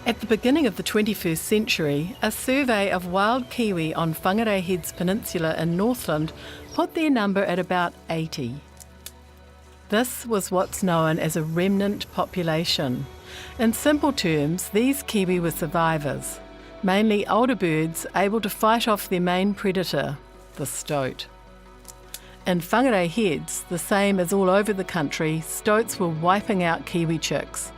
At the beginning of the 21st century, a survey of wild kiwi on Whangarei Heads Peninsula in Northland put their number at about 80. This was what's known as a remnant population. In simple terms, these kiwi were survivors, mainly older birds able to fight off their main predator, the stoat. In Whangarei Heads, the same as all over the country, stoats were wiping out kiwi chicks.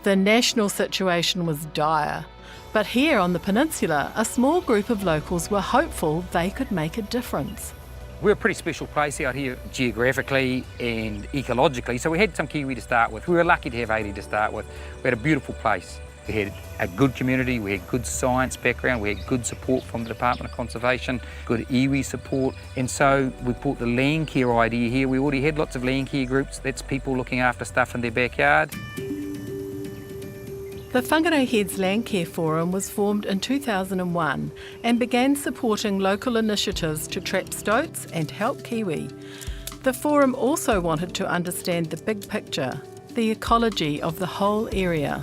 The national situation was dire, but here on the peninsula, a small group of locals were hopeful they could make a difference. We're a pretty special place out here geographically and ecologically, so we had some kiwi to start with. We were lucky to have 80 to start with. We had a beautiful place. We had a good community, we had good science background, we had good support from the Department of Conservation, good iwi support, and so we brought the land care idea here. We already had lots of land care groups. That's people looking after stuff in their backyard. The Whangarei Heads Land Care Forum was formed in 2001 and began supporting local initiatives to trap stoats and help kiwi. The forum also wanted to understand the big picture, the ecology of the whole area.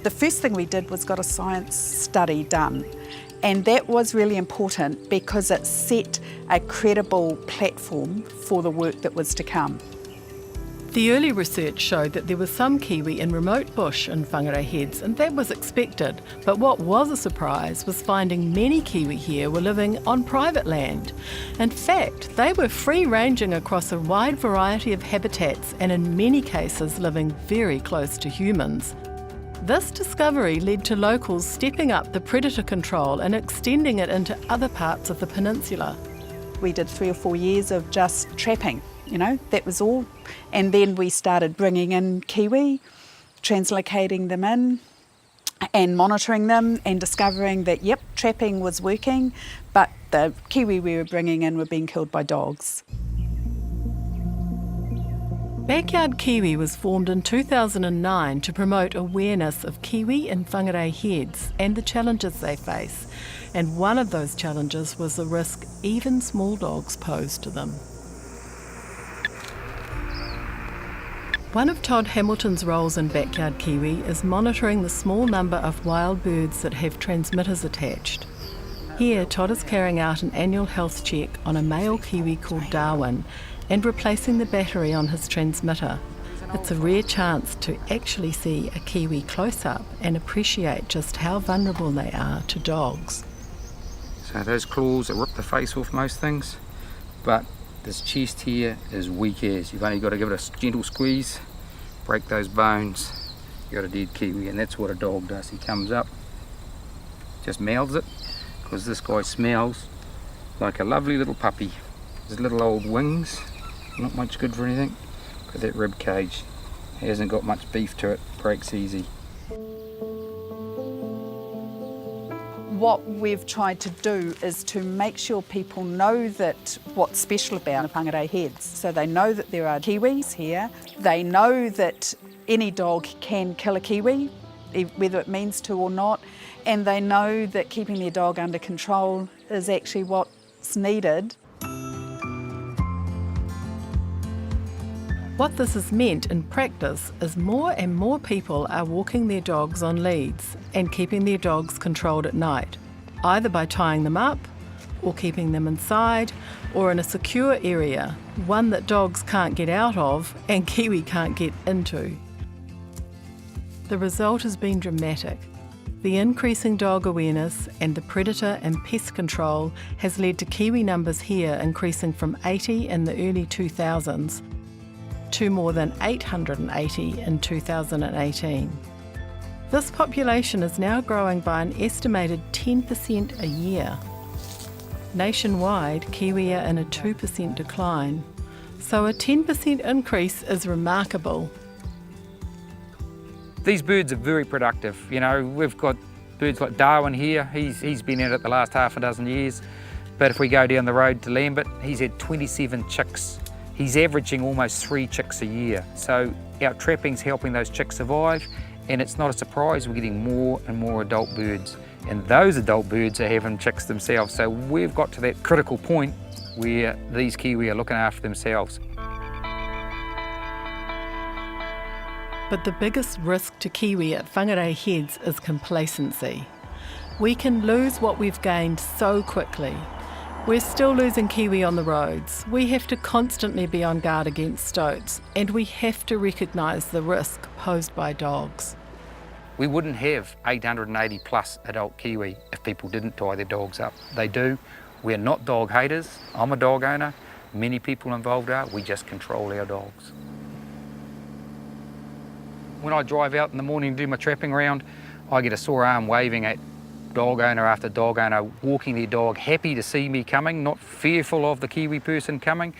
The first thing we did was got a science study done, and that was really important because it set a credible platform for the work that was to come. The early research showed that there was some kiwi in remote bush in Whangarei Heads, and that was expected. But what was a surprise was finding many kiwi here were living on private land. In fact, they were free-ranging across a wide variety of habitats and in many cases living very close to humans. This discovery led to locals stepping up the predator control and extending it into other parts of the peninsula. We did 3 or 4 years of just trapping. You know, that was all. And then we started bringing in kiwi, translocating them in and monitoring them and discovering that, yep, trapping was working, but the kiwi we were bringing in were being killed by dogs. Backyard Kiwi was formed in 2009 to promote awareness of kiwi in Whangarei Heads and the challenges they face. And one of those challenges was the risk even small dogs pose to them. One of Todd Hamilton's roles in Backyard Kiwi is monitoring the small number of wild birds that have transmitters attached. Here, Todd is carrying out an annual health check on a male kiwi called Darwin and replacing the battery on his transmitter. It's a rare chance to actually see a kiwi close up and appreciate just how vulnerable they are to dogs. So those claws that rip the face off most things, but this chest here is weak as. You've only got to give it a gentle squeeze, break those bones, you've got a dead kiwi, and that's what a dog does. He comes up, just mouths it, because this guy smells like a lovely little puppy. His little old wings, not much good for anything, but that rib cage hasn't got much beef to it, breaks easy. What we've tried to do is to make sure people know that what's special about Whangarei Heads. So they know that there are kiwis here. They know that any dog can kill a kiwi, whether it means to or not. And they know that keeping their dog under control is actually what's needed. What this has meant in practice is more and more people are walking their dogs on leads and keeping their dogs controlled at night, either by tying them up or keeping them inside or in a secure area, one that dogs can't get out of and kiwi can't get into. The result has been dramatic. The increasing dog awareness and the predator and pest control has led to kiwi numbers here increasing from 80 in the early 2000s to more than 880 in 2018. This population is now growing by an estimated 10% a year. Nationwide, kiwi are in a 2% decline, so a 10% increase is remarkable. These birds are very productive. You know, we've got birds like Darwin here. He's been at it the last half a dozen years. But if we go down the road to Lambert, he's had 27 chicks. He's averaging almost 3 chicks a year. So our trapping's helping those chicks survive, and it's not a surprise we're getting more and more adult birds. and those adult birds are having chicks themselves. So we've got to that critical point where these kiwi are looking after themselves. But the biggest risk to kiwi at Whangarei Heads is complacency. We can lose what we've gained so quickly. We're still losing kiwi on the roads. We have to constantly be on guard against stoats, and we have to recognise the risk posed by dogs. We wouldn't have 880 plus adult kiwi if people didn't tie their dogs up. They do. We're not dog haters. I'm a dog owner. Many people involved are. We just control our dogs. When I drive out in the morning to do my trapping round, I get a sore arm waving at dog owner after dog owner, walking their dog, happy to see me coming, not fearful of the kiwi person coming,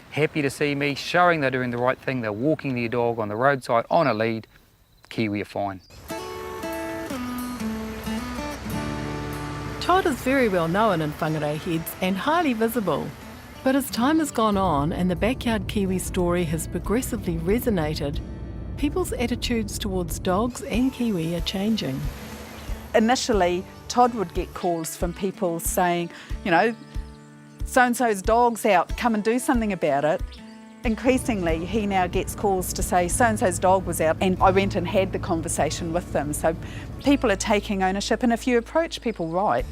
happy to see me, showing they're doing the right thing. They're walking their dog on the roadside on a lead. Kiwi are fine. Todd is very well known in Whangarei Heads and highly visible. But as time has gone on and the backyard kiwi story has progressively resonated, people's attitudes towards dogs and kiwi are changing. Initially, Todd would get calls from people saying, you know, so-and-so's dog's out, come and do something about it. Increasingly, he now gets calls to say so-and-so's dog was out, and I went and had the conversation with them. So people are taking ownership, and if you approach people right,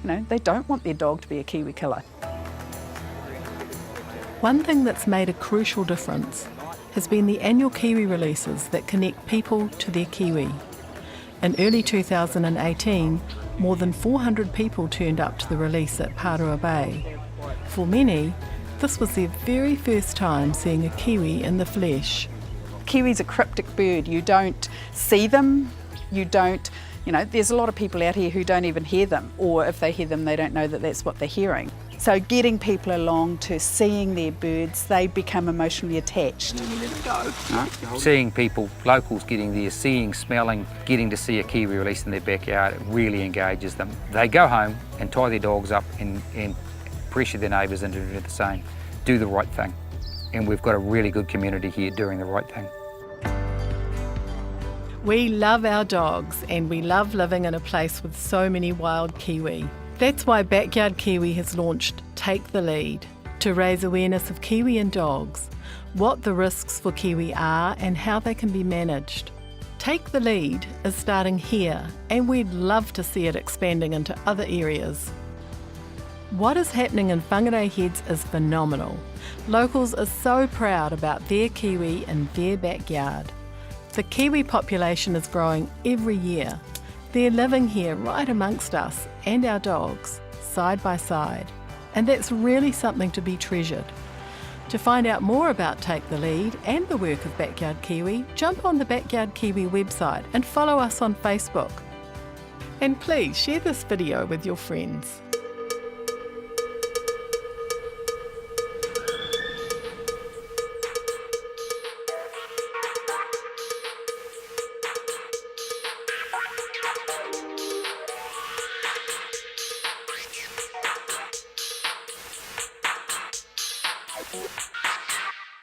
you know, they don't want their dog to be a kiwi killer. One thing that's made a crucial difference has been the annual kiwi releases that connect people to their kiwi. In early 2018, more than 400 people turned up to the release at Pārua Bay. For many, this was their very first time seeing a kiwi in the flesh. Kiwi's a cryptic bird. You don't see them, there's a lot of people out here who don't even hear them, or if they hear them, they don't know that that's what they're hearing. So getting people along to seeing their birds, they become emotionally attached. Seeing people, locals getting there, seeing, smelling, getting to see a kiwi release in their backyard, it really engages them. They go home and tie their dogs up and pressure their neighbours into doing the same. Do the right thing. And we've got a really good community here doing the right thing. We love our dogs and we love living in a place with so many wild kiwi. That's why Backyard Kiwi has launched Take the Lead to raise awareness of kiwi and dogs, what the risks for kiwi are and how they can be managed. Take the Lead is starting here and we'd love to see it expanding into other areas. What is happening in Whangarei Heads is phenomenal. Locals are so proud about their kiwi in their backyard. The kiwi population is growing every year. They're living here right amongst us and our dogs, side by side. And that's really something to be treasured. To find out more about Take the Lead and the work of Backyard Kiwi, jump on the Backyard Kiwi website and follow us on Facebook. And please share this video with your friends.